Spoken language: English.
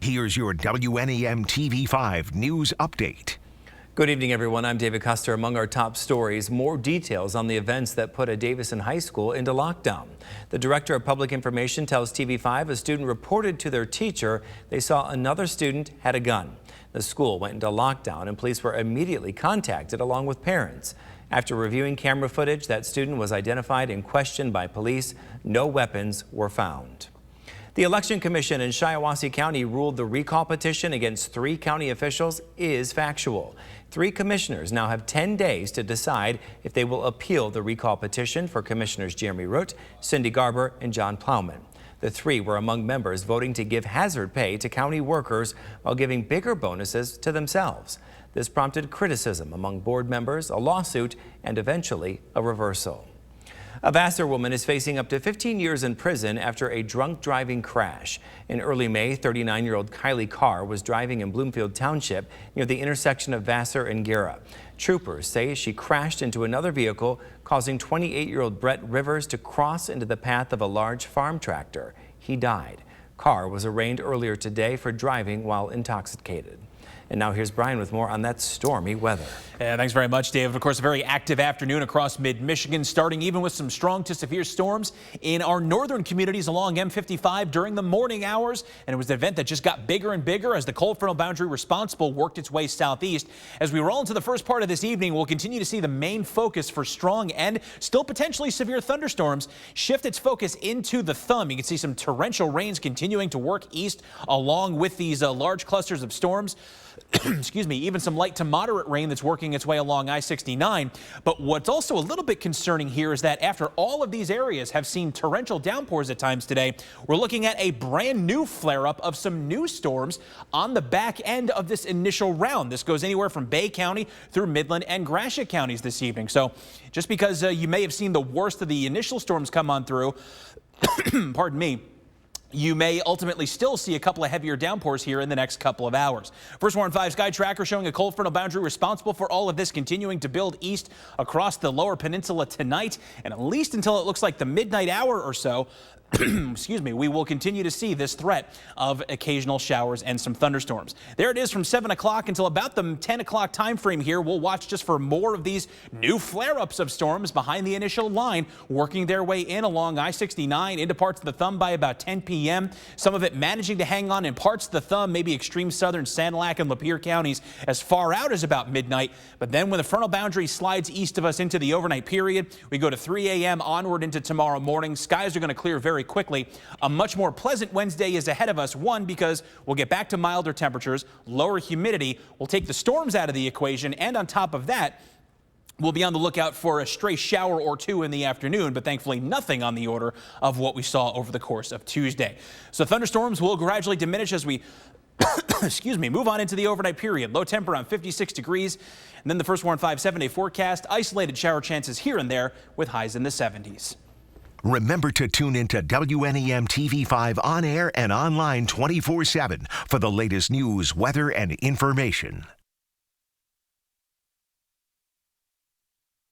Here's your WNEM TV5 news update. Good evening, everyone. I'm David Custer. Among our top stories, more details on the events that put a Davison high school into lockdown. The director of public information tells TV5 a student reported to their teacher they saw another student had a gun. The school went into lockdown and police were immediately contacted along with parents. After reviewing camera footage, that student was identified and questioned by police. No weapons were found. The Election Commission in Shiawassee County ruled the recall petition against 3 county officials is factual. 3 commissioners now have 10 days to decide if they will appeal the recall petition for Commissioners Jeremy Root, Cindy Garber, and John Plowman. The 3 were among members voting to give hazard pay to county workers while giving bigger bonuses to themselves. This prompted criticism among board members, a lawsuit, and eventually a reversal. A Vassar woman is facing up to 15 years in prison after a drunk driving crash. In early May, 39-year-old Kylie Carr was driving in Bloomfield Township near the intersection of Vassar and Guerra. Troopers say she crashed into another vehicle, causing 28-year-old Brett Rivers to cross into the path of a large farm tractor. He died. Carr was arraigned earlier today for driving while intoxicated. And now here's Brian with more on that stormy weather. Yeah, thanks very much, Dave. Of course, a very active afternoon across mid-Michigan, starting even with some strong to severe storms in our northern communities along M55 during the morning hours. And it was an event that just got bigger and bigger as the cold frontal boundary responsible worked its way southeast. As we roll into the first part of this evening, we'll continue to see the main focus for strong and still potentially severe thunderstorms shift its focus into the thumb. You can see some torrential rains continuing to work east along with these large clusters of storms. Excuse me, even some light to moderate rain that's working its way along I-69. But what's also a little bit concerning here is that after all of these areas have seen torrential downpours at times today, we're looking at a brand new flare-up of some new storms on the back end of this initial round. This goes anywhere from Bay County through Midland and Gratiot counties this evening. So just because you may have seen the worst of the initial storms come on through, pardon me, you may ultimately still see a couple of heavier downpours here in the next couple of hours. First Warn 5 Sky Tracker showing a cold frontal boundary responsible for all of this continuing to build east across the lower peninsula tonight, and at least until it looks like the midnight hour or so, excuse me, we will continue to see this threat of occasional showers and some thunderstorms. There it is from 7 o'clock until about the 10 o'clock time frame here. We'll watch just for more of these new flare-ups of storms behind the initial line, working their way in along I-69 into parts of the thumb by about 10 p.m. Some of it managing to hang on in parts of the thumb, maybe extreme southern Sanilac and Lapeer counties as far out as about midnight. But then when the frontal boundary slides east of us into the overnight period, we go to 3 a.m. onward into tomorrow morning. Skies are going to clear very quickly. A much more pleasant Wednesday is ahead of us. One, because we'll get back to milder temperatures, lower humidity. We'll take the storms out of the equation. And on top of that, we'll be on the lookout for a stray shower or two in the afternoon, but thankfully nothing on the order of what we saw over the course of Tuesday. So thunderstorms will gradually diminish as we excuse me, move on into the overnight period. Low temp around 56 degrees. And then the First Warn 5 7-day forecast. Isolated shower chances here and there with highs in the 70s. Remember to tune into WNEM TV5 on air and online 24/7 for the latest news, weather, and information.